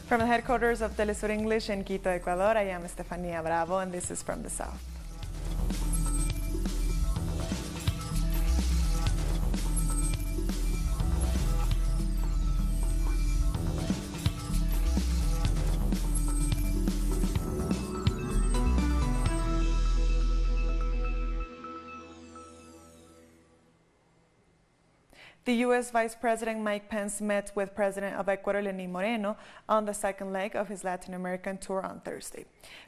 From the headquarters of Telesur English in Quito, Ecuador, I am Estefania Bravo, and this is From the South. The U.S. Vice President Mike Pence met with President of Ecuador Lenin Moreno on the second leg of his Latin American tour on Thursday.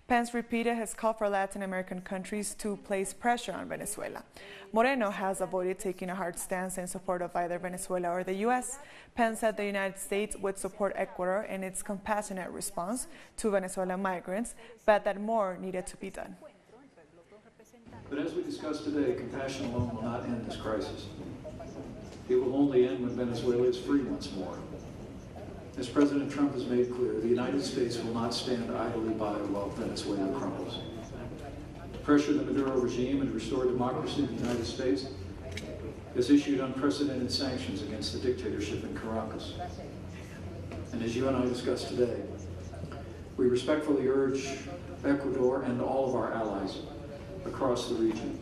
Pence repeated his call for Latin American countries to place pressure on Venezuela. Moreno has avoided taking a hard stance in support of either Venezuela or the U.S. Pence said the United States would support Ecuador in its compassionate response to Venezuelan migrants, but that more needed to be done. But as we discussed today, compassion alone will not end this crisis. It will only end when Venezuela is free once more. As President Trump has made clear, the United States will not stand idly by while Venezuela crumbles. To pressure the Maduro regime and restore democracy in the United States has issued unprecedented sanctions against the dictatorship in Caracas. And as you and I discussed today, we respectfully urge Ecuador and all of our allies across the region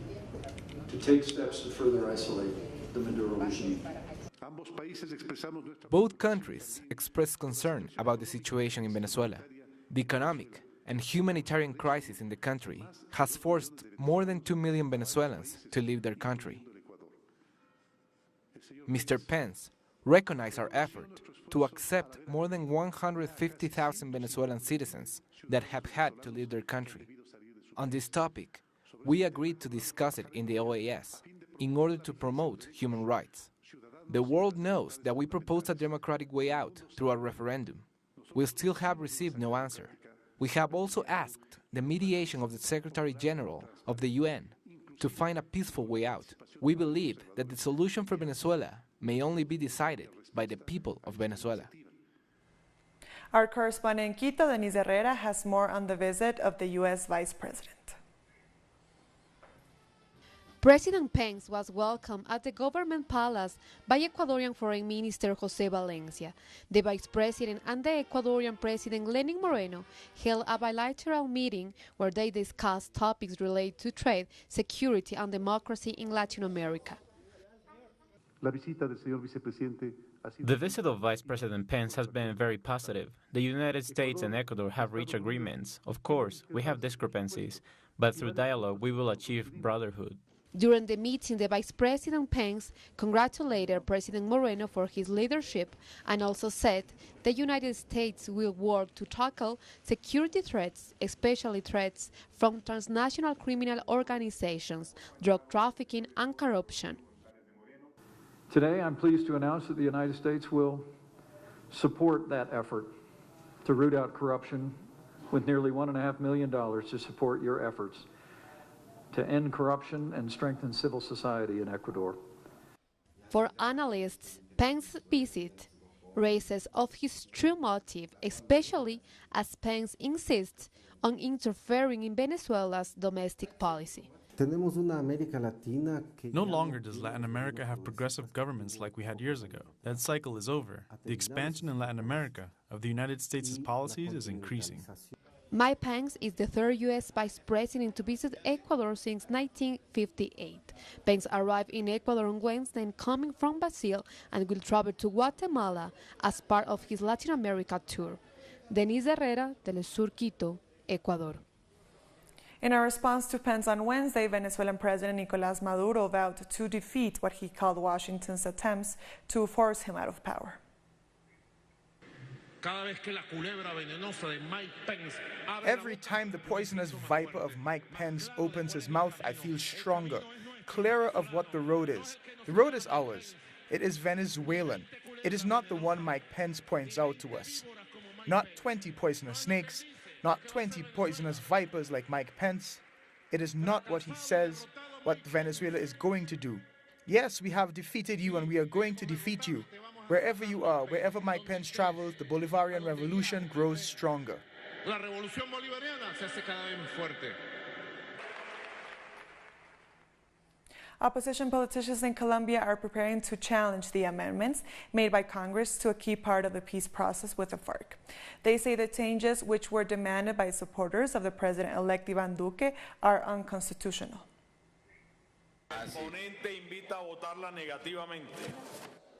to take steps to further isolate the Maduro regime. Both countries expressed concern about the situation in Venezuela. The economic and humanitarian crisis in the country has forced more than 2 million Venezuelans to leave their country. Mr. Pence recognized our effort to accept more than 150,000 Venezuelan citizens that have had to leave their country. On this topic, we agreed to discuss it in the OAS in order to promote human rights. The world knows that we proposed a democratic way out through a referendum. We still have received no answer. We have also asked the mediation of the Secretary General of the UN to find a peaceful way out. We believe that the solution for Venezuela may only be decided by the people of Venezuela. Our correspondent in Quito, Denise Herrera, has more on the visit of the U.S. Vice President. President Pence was welcomed at the government palace by Ecuadorian Foreign Minister José Valencia. The Vice President and the Ecuadorian President Lenin Moreno held a bilateral meeting where they discussed topics related to trade, security, and democracy in Latin America. The visit of Vice President Pence has been very positive. The United States and Ecuador have reached agreements. Of course, we have discrepancies, but through dialogue we will achieve brotherhood. During the meeting, the Vice President Pence congratulated President Moreno for his leadership and also said the United States will work to tackle security threats, especially threats from transnational criminal organizations, drug trafficking, and corruption. Today, I'm pleased to announce that the United States will support that effort to root out corruption with nearly $1.5 million to support your efforts to end corruption and strengthen civil society in Ecuador. For analysts, Pence's visit raises of his true motive, especially as Pence insists on interfering in Venezuela's domestic policy. No longer does Latin America have progressive governments like we had years ago. That cycle is over. The expansion in Latin America of the United States' policies is increasing. Mike Pence is the third U.S. Vice President to visit Ecuador since 1958. Pence arrived in Ecuador on Wednesday, coming from Brazil, and will travel to Guatemala as part of his Latin America tour. Denise Herrera, Telesur Quito, Ecuador. In a response to Pence on Wednesday, Venezuelan President Nicolás Maduro vowed to defeat what he called Washington's attempts to force him out of power. Every time the poisonous viper of Mike Pence opens his mouth, I feel stronger, clearer of what the road is. The road is ours. It is Venezuelan. It is not the one Mike Pence points out to us. Not 20 poisonous snakes, not 20 poisonous vipers like Mike Pence. It is not what he says, what Venezuela is going to do. Yes, we have defeated you and we are going to defeat you. Wherever you are, wherever Mike Pence travels, the Bolivarian revolution grows stronger. Opposition politicians in Colombia are preparing to challenge the amendments made by Congress to a key part of the peace process with the FARC. They say the changes, which were demanded by supporters of the President-elect Iván Duque, are unconstitutional.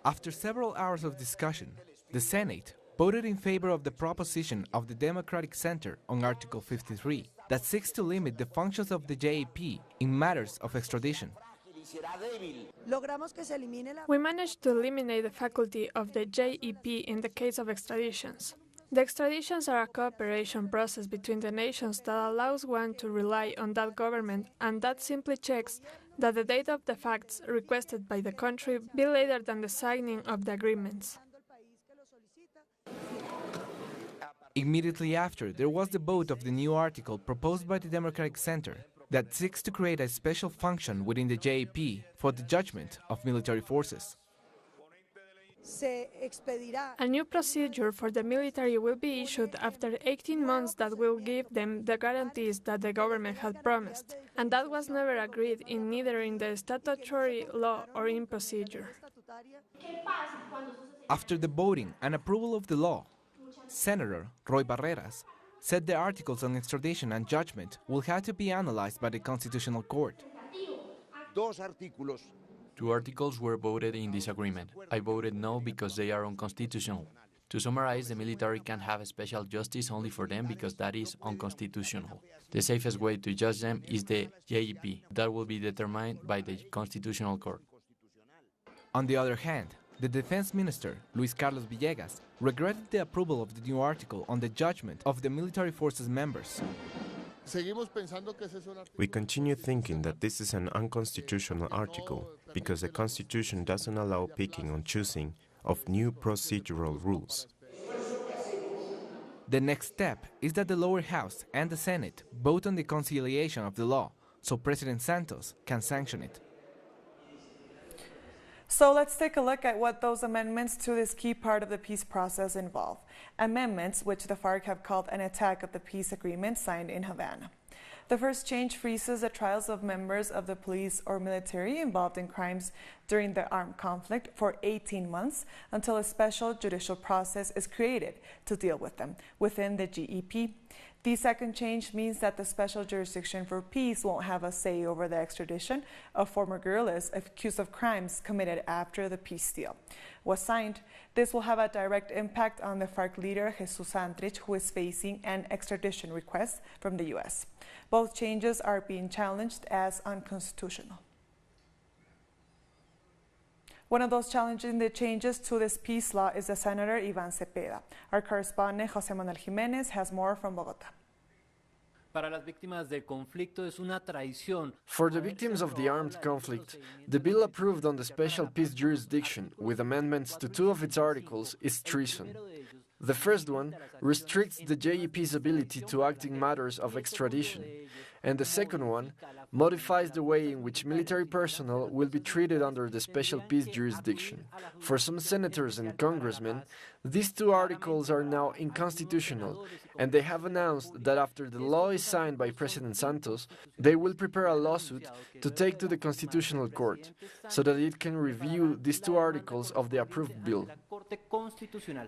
After several hours of discussion, the Senate voted in favor of the proposition of the Democratic Center on Article 53 that seeks to limit the functions of the JEP in matters of extradition. We managed to eliminate the faculty of the JEP in the case of extraditions. The extraditions are a cooperation process between the nations that allows one to rely on that government and that simply checks that the date of the facts requested by the country be later than the signing of the agreements. Immediately after, there was the vote of the new article proposed by the Democratic Center that seeks to create a special function within the JEP for the judgment of military forces. A new procedure for the military will be issued after 18 months that will give them the guarantees that the government had promised, and that was never agreed in neither in the statutory law or in procedure. After the voting and approval of the law, Senator Roy Barreras said the articles on extradition and judgment will have to be analyzed by the Constitutional Court. Two articles were voted in disagreement. I voted no because they are unconstitutional. To summarize, the military can have a special justice only for them because that is unconstitutional. The safest way to judge them is the JEP. That will be determined by the Constitutional Court. On the other hand, the Defense Minister, Luis Carlos Villegas, regretted the approval of the new article on the judgment of the military forces members. We continue thinking that this is an unconstitutional article because the Constitution doesn't allow picking and choosing of new procedural rules. The next step is that the lower house and the Senate vote on the conciliation of the law so President Santos can sanction it. So let's take a look at what those amendments to this key part of the peace process involve. Amendments which the FARC have called an attack of the peace agreement signed in Havana. The first change freezes the trials of members of the police or military involved in crimes during the armed conflict for 18 months until a special judicial process is created to deal with them within the JEP. The second change means that the Special Jurisdiction for Peace won't have a say over the extradition of former guerrillas accused of crimes committed after the peace deal was signed. This will have a direct impact on the FARC leader Jesus Santrich, who is facing an extradition request from the U.S. Both changes are being challenged as unconstitutional. One of those challenging the changes to this peace law is the Senator Iván Cepeda. Our correspondent José Manuel Jiménez has more from Bogotá. For the victims of the armed conflict, the bill approved on the special peace jurisdiction with amendments to two of its articles is treason. The first one restricts the JEP's ability to act in matters of extradition, and the second one modifies the way in which military personnel will be treated under the special peace jurisdiction. For some senators and congressmen, these two articles are now unconstitutional, and they have announced that after the law is signed by President Santos, they will prepare a lawsuit to take to the Constitutional Court, so that it can review these two articles of the approved bill.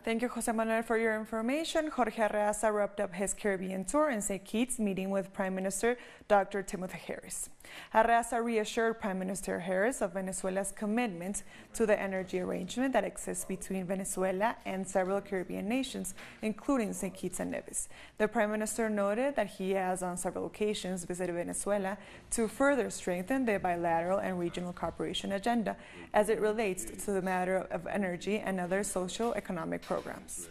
Thank you, José Manuel, for your information. Jorge Arreaza wrapped up his Caribbean tour in St. Kitts, meeting with Prime Minister Dr. Timothy Harris. Arreaza reassured Prime Minister Harris of Venezuela's commitment to the energy arrangement that exists between Venezuela and several Caribbean nations, including St. Kitts and Nevis. The Prime Minister noted that he has on several occasions visited Venezuela to further strengthen the bilateral and regional cooperation agenda as it relates to the matter of energy and other socio-economic programs.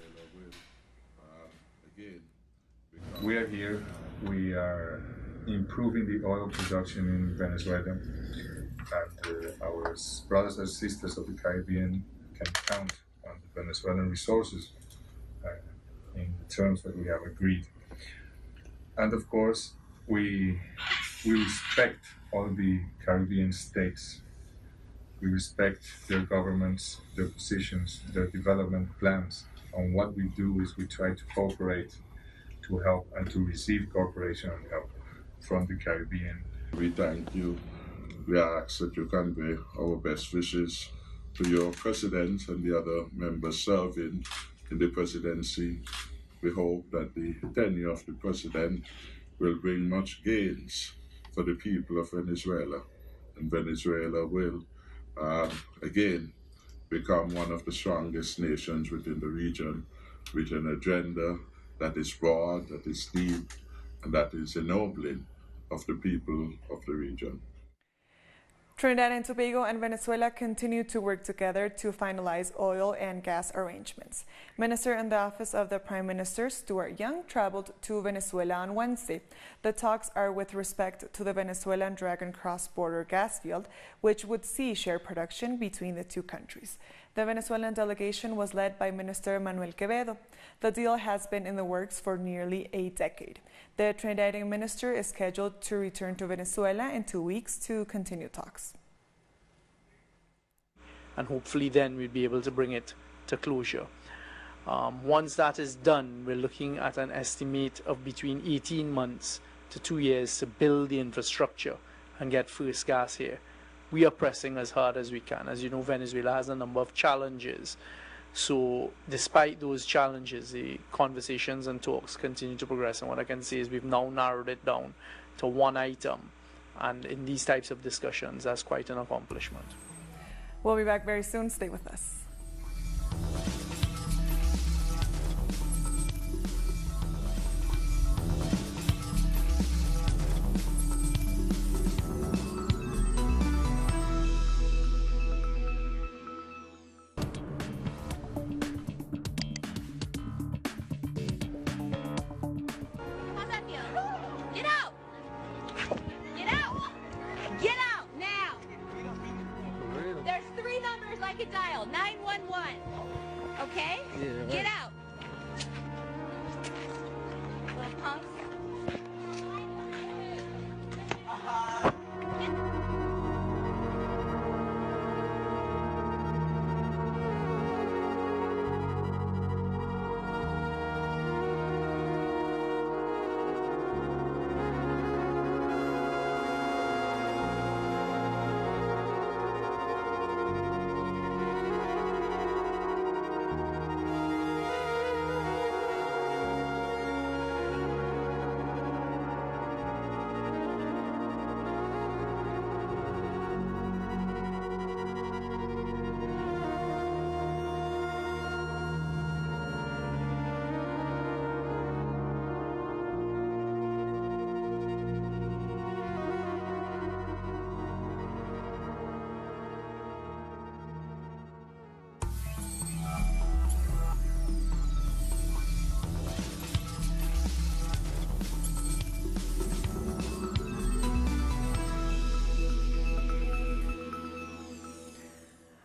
We are here. We are improving the oil production in Venezuela, and our brothers and sisters of the Caribbean can count on the Venezuelan resources in the terms that we have agreed. And of course, we respect all the Caribbean states. We respect their governments, their positions, their development plans. And what we do is we try to cooperate, to help, and to receive cooperation and help from the Caribbean. We thank you we ask that you convey our best wishes to your president and the other members serving in the presidency. We hope that the tenure of the president will bring much gains for the people of Venezuela, and Venezuela will again become one of the strongest nations within the region, with an agenda that is broad, that is deep, and that is ennobling of the people of the region. Trinidad and Tobago and Venezuela continue to work together to finalize oil and gas arrangements. Minister in the Office of the Prime Minister, Stuart Young, traveled to Venezuela on Wednesday. The talks are with respect to the Venezuelan Dragon cross-border gas field, which would see shared production between the two countries. The Venezuelan delegation was led by Minister Manuel Quevedo. The deal has been in the works for nearly a decade. The Trinidadian minister is scheduled to return to Venezuela in 2 weeks to continue talks. And hopefully then we'll be able to bring it to closure. Once that is done, we're looking at an estimate of between 18 months to 2 years to build the infrastructure and get first gas here. We are pressing as hard as we can. As you know, Venezuela has a number of challenges. So despite those challenges, the conversations and talks continue to progress. And what I can say is we've now narrowed it down to one item. And in these types of discussions, that's quite an accomplishment. We'll be back very soon. Stay with us. Dial 911. Okay? Yeah, right. Get out. Little punks.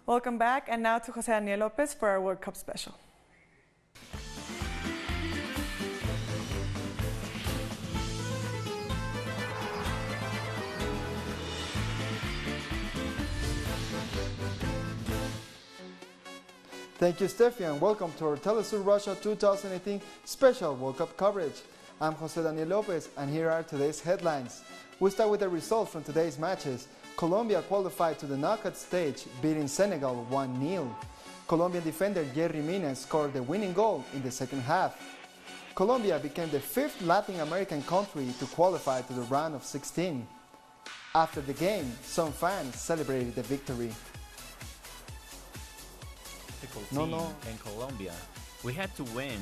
Welcome back, and now to Jose Daniel Lopez for our World Cup special. Thank you, Steffi, and welcome to our Telesur Russia 2018 special World Cup coverage. I'm Jose Daniel Lopez, and here are today's headlines. We start with the results from today's matches. Colombia qualified to the knockout stage, beating Senegal 1-0. Colombian defender Jerry Mina scored the winning goal in the second half. Colombia became the 5th Latin American country to qualify to the round of 16. After the game, some fans celebrated the victory. In Colombia, we had to win,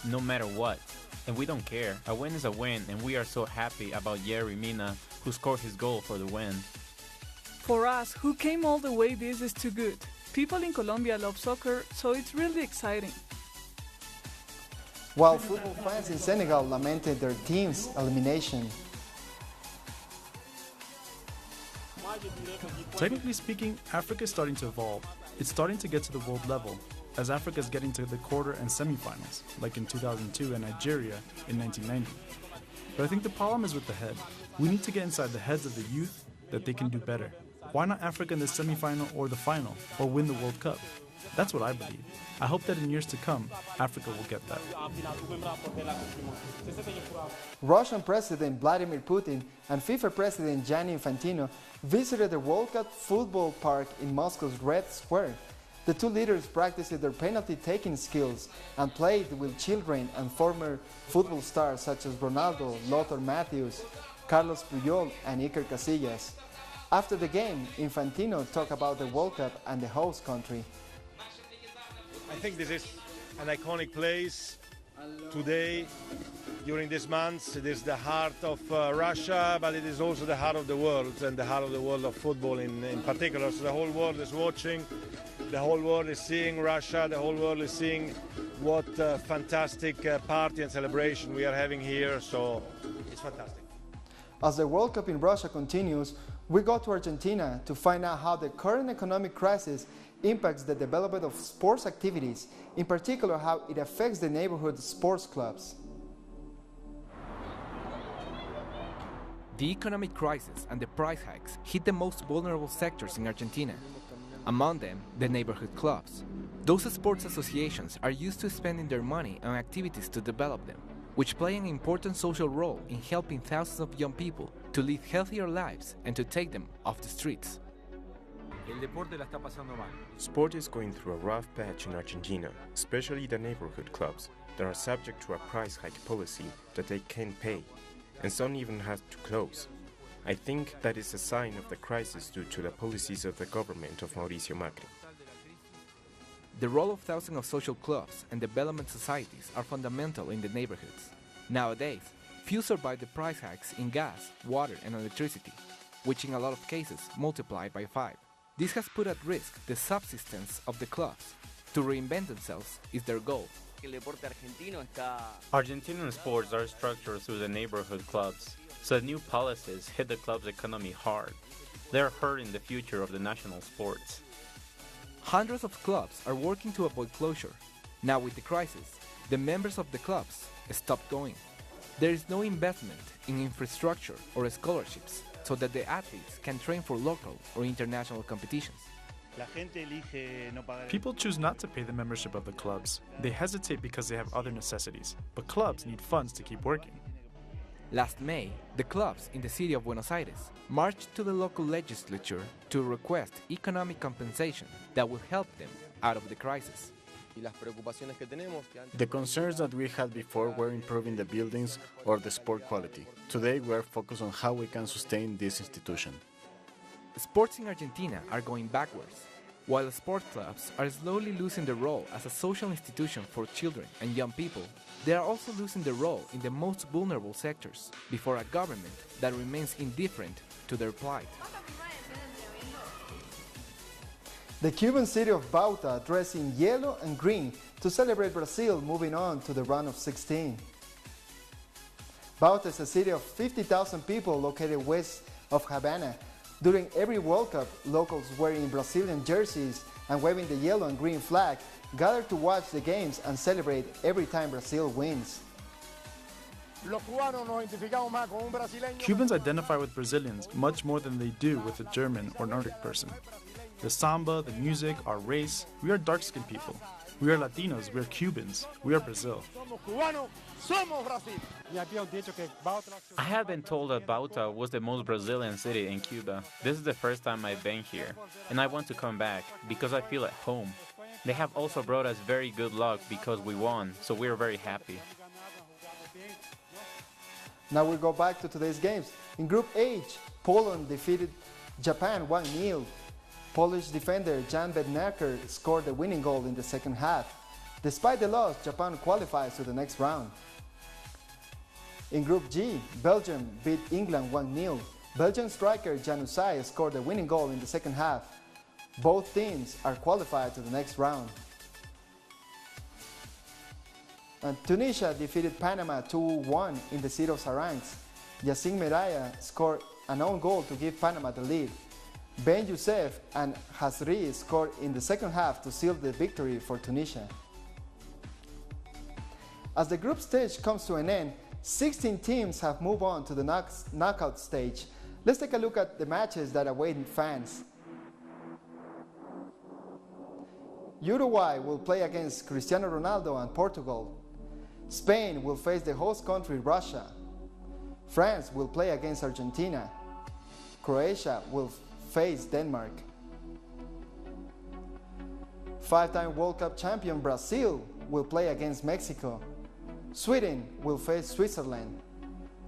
no matter what, and we don't care. A win is a win, and we are so happy about Jerry Mina, who scored his goal for the win. For us, who came all the way, this is too good. People in Colombia love soccer, so it's really exciting. While football fans in Senegal lamented their team's elimination. Technically speaking, Africa is starting to evolve. It's starting to get to the world level, as Africa is getting to the quarter and semifinals, like in 2002 and Nigeria in 1990. But I think the problem is with the head. We need to get inside the heads of the youth that they can do better. Why not Africa in the semifinal or the final, or win the World Cup? That's what I believe. I hope that in years to come, Africa will get that. Russian President Vladimir Putin and FIFA President Gianni Infantino visited the World Cup football park in Moscow's Red Square. The two leaders practiced their penalty-taking skills and played with children and former football stars such as Ronaldo, Lothar Matthäus, Carlos Puyol, and Iker Casillas. After the game, Infantino talked about the World Cup and the host country. I think this is an iconic place. Today, during this month, it is the heart of Russia, but it is also the heart of the world, and the heart of the world of football in particular. So the whole world is watching, the whole world is seeing Russia, the whole world is seeing what fantastic party and celebration we are having here, so it's fantastic. As the World Cup in Russia continues, we go to Argentina to find out how the current economic crisis impacts the development of sports activities, in particular how it affects the neighborhood sports clubs. The economic crisis and the price hikes hit the most vulnerable sectors in Argentina. Among them, the neighborhood clubs. Those sports associations are used to spending their money on activities to develop them, which play an important social role in helping thousands of young people to live healthier lives and to take them off the streets. Sport is going through a rough patch in Argentina, especially the neighborhood clubs that are subject to a price hike policy that they can't pay, and some even have to close. I think that is a sign of the crisis due to the policies of the government of Mauricio Macri. The role of thousands of social clubs and development societies are fundamental in the neighborhoods. Nowadays, few survive the price hikes in gas, water, and electricity, which in a lot of cases multiply by 5. This has put at risk the subsistence of the clubs. To reinvent themselves is their goal. Argentinian sports are structured through the neighborhood clubs, so new policies hit the club's economy hard. They are hurting the future of the national sports. Hundreds of clubs are working to avoid closure. Now with the crisis, the members of the clubs stopped going. There is no investment in infrastructure or scholarships, so that the athletes can train for local or international competitions. People choose not to pay the membership of the clubs. They hesitate because they have other necessities, but clubs need funds to keep working. Last May, the clubs in the city of Buenos Aires marched to the local legislature to request economic compensation that will help them out of the crisis. The concerns that we had before were improving the buildings or the sport quality. Today we are focused on how we can sustain this institution. Sports in Argentina are going backwards, while sport clubs are slowly losing their role as a social institution for children and young people. They are also losing their role in the most vulnerable sectors before a government that remains indifferent to their plight. The Cuban city of Bauta dressed in yellow and green to celebrate Brazil moving on to the round of 16. Bauta is a city of 50,000 people located west of Havana. During every World Cup, locals wearing Brazilian jerseys and waving the yellow and green flag gather to watch the games and celebrate every time Brazil wins. Cubans identify with Brazilians much more than they do with a German or Nordic person. The samba, the music, our race, we are dark-skinned people. We are Latinos, we are Cubans, we are Brazil. I have been told that Bauta was the most Brazilian city in Cuba. This is the first time I've been here, and I want to come back because I feel at home. They have also brought us very good luck because we won, so we are very happy. Now we go back to today's games. In Group H, Poland defeated Japan 1-0. Polish defender Jan Bednarker scored the winning goal in the second half. Despite the loss, Japan qualifies to the next round. In Group G, Belgium beat England 1-0. Belgian striker Januzaj scored the winning goal in the second half. Both teams are qualified to the next round. And Tunisia defeated Panama 2-1 in the city of Saransk. Yacine Meraya scored an own goal to give Panama the lead. Ben Youssef and Hasri scored in the second half to seal the victory for Tunisia. As the group stage comes to an end, 16 teams have moved on to the knockout stage. Let's take a look at the matches that await fans. Uruguay will play against Cristiano Ronaldo and Portugal. Spain will face the host country Russia. France will play against Argentina. Croatia will face Denmark. Five-time World Cup champion Brazil will play against Mexico. Sweden will face Switzerland.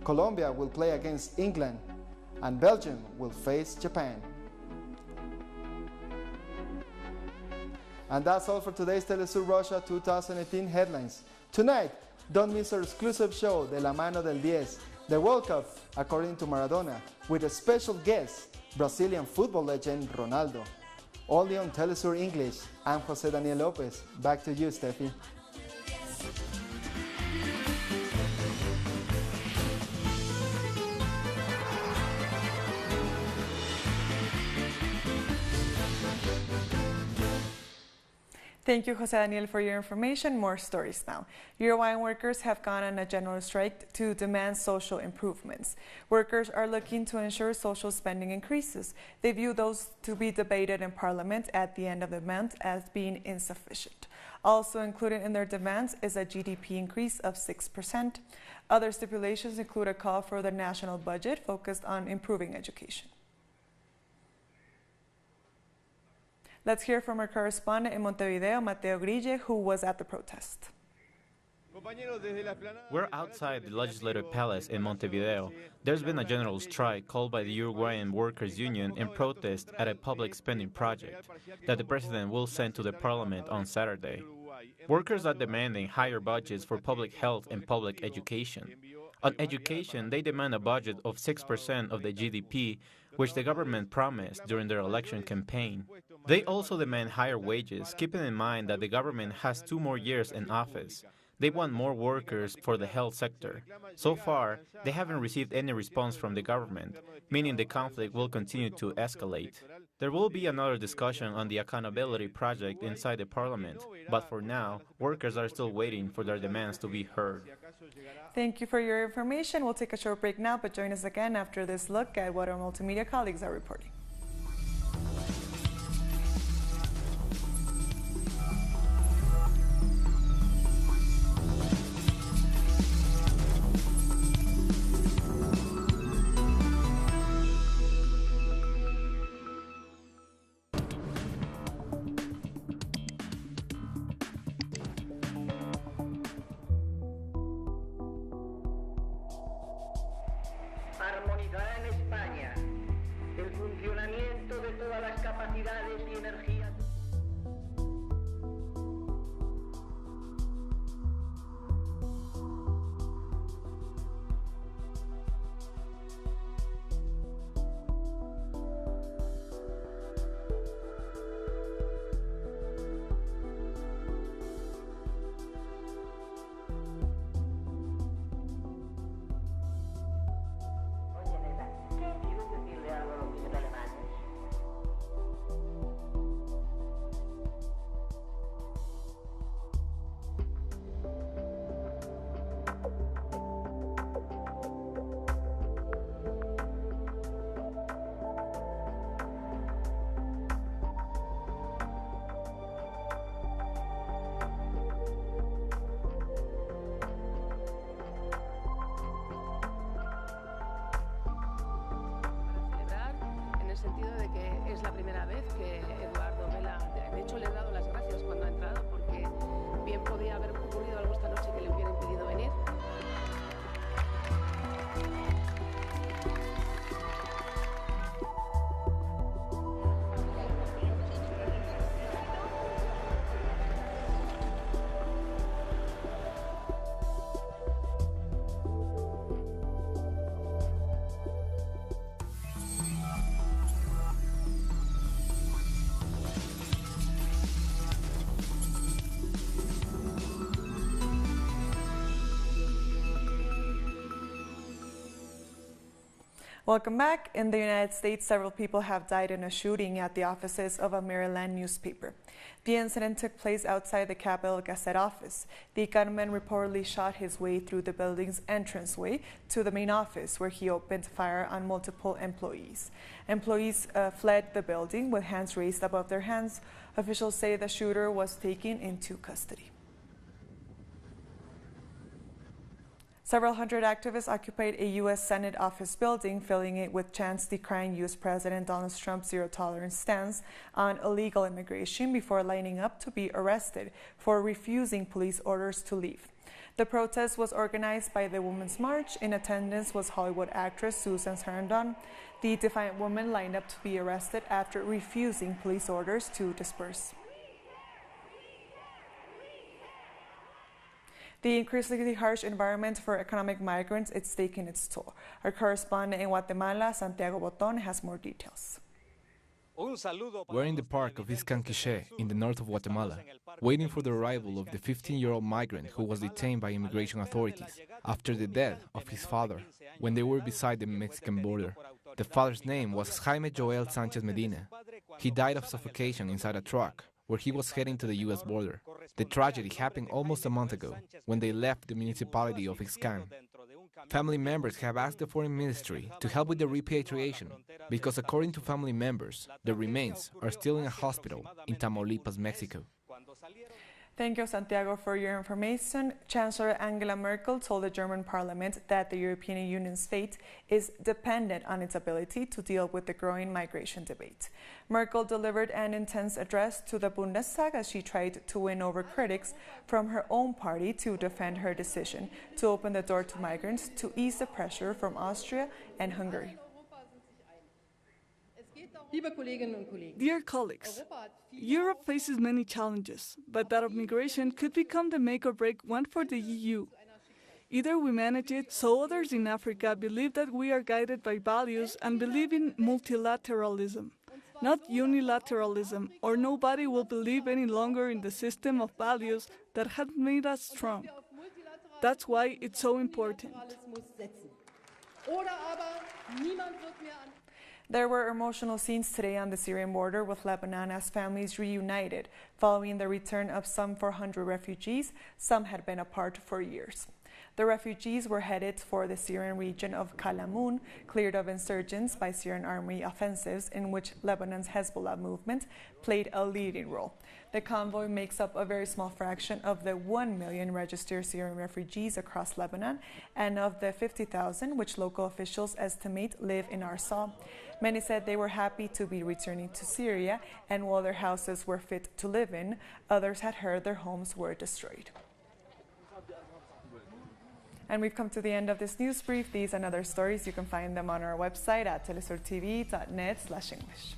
Colombia will play against England. And Belgium will face Japan. And that's all for today's Telesur Russia 2018 headlines. Tonight, don't miss our exclusive show, De la Mano del 10, the World Cup according to Maradona, with a special guest, Brazilian football legend Ronaldo. Only on Telesur English. I'm Jose Daniel Lopez. Back to you, Steffi. Thank you, Jose Daniel, for your information. More stories now. Uruguayan workers have gone on a general strike to demand social improvements. Workers are looking to ensure social spending increases. They view those to be debated in Parliament at the end of the month as being insufficient. Also included in their demands is a GDP increase of 6%. Other stipulations include a call for the national budget focused on improving education. Let's hear from our correspondent in Montevideo, Mateo Grille, who was at the protest. We're outside the Legislative Palace in Montevideo. There's been a general strike called by the Uruguayan Workers' Union in protest at a public spending project that the president will send to the parliament on Saturday. Workers are demanding higher budgets for public health and public education. On education, they demand a budget of 6% of the GDP, which the government promised during their election campaign. They also demand higher wages, keeping in mind that the government has 2 more years in office. They want more workers for the health sector. So far, they haven't received any response from the government, meaning the conflict will continue to escalate. There will be another discussion on the accountability project inside the parliament, but for now, workers are still waiting for their demands to be heard. Thank you for your information. We'll take a short break now, but join us again after this look at what our multimedia colleagues are reporting. Armonizará en España el funcionamiento de todas las capacidades y energías. Sentido de que es la primera vez que Eduardo Vela, de hecho le he dado las gracias cuando ha entrado porque bien podía haber ocurrido algo esta noche que le hubiera impedido venir. Welcome back. In the United States, several people have died in a shooting at the offices of a Maryland newspaper. The incident took place outside the Capital Gazette office. The gunman reportedly shot his way through the building's entranceway to the main office, where he opened fire on multiple employees. Employees fled the building with hands raised above their heads. Officials say the shooter was taken into custody. Several hundred activists occupied a U.S. Senate office building, filling it with chants decrying U.S. President Donald Trump's zero-tolerance stance on illegal immigration before lining up to be arrested for refusing police orders to leave. The protest was organized by the Women's March. In attendance was Hollywood actress Susan Sarandon. The defiant woman lined up to be arrested after refusing police orders to disperse. The increasingly harsh environment for economic migrants is taking its toll. Our correspondent in Guatemala, Santiago Boton, has more details. We're in the park of Iscanquiché in the north of Guatemala, waiting for the arrival of the 15-year-old migrant who was detained by immigration authorities after the death of his father when they were beside the Mexican border. The father's name was Jaime Joel Sanchez Medina. He died of suffocation inside a truck where he was heading to the U.S. border. The tragedy happened almost a month ago, when they left the municipality of Ixcan. Family members have asked the Foreign Ministry to help with the repatriation, because according to family members, the remains are still in a hospital in Tamaulipas, Mexico. Thank you, Santiago, for your information. Chancellor Angela Merkel told the German parliament that the European Union's fate is dependent on its ability to deal with the growing migration debate. Merkel delivered an intense address to the Bundestag as she tried to win over critics from her own party to defend her decision to open the door to migrants to ease the pressure from Austria and Hungary. Dear colleagues, Europe faces many challenges, but that of migration could become the make or break one for the EU. Either we manage it so others in Africa believe that we are guided by values and believe in multilateralism, not unilateralism, or nobody will believe any longer in the system of values that have made us strong. That's why it's so important. There were emotional scenes today on the Syrian border with Lebanon as families reunited following the return of some 400 refugees. Some had been apart for years. The refugees were headed for the Syrian region of Kalamun, cleared of insurgents by Syrian army offensives in which Lebanon's Hezbollah movement played a leading role. The convoy makes up a very small fraction of the 1 million registered Syrian refugees across Lebanon and of the 50,000 which local officials estimate live in Arsal. Many said they were happy to be returning to Syria, and while their houses were fit to live in, others had heard their homes were destroyed. And we've come to the end of this news brief. These and other stories, you can find them on our website at telesurtv.net/English.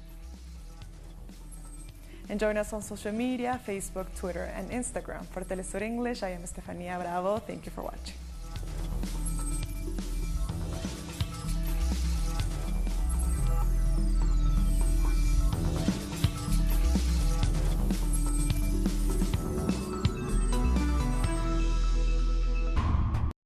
And join us on social media, Facebook, Twitter, and Instagram. For Telesur English, I am Estefania Bravo. Thank you for watching.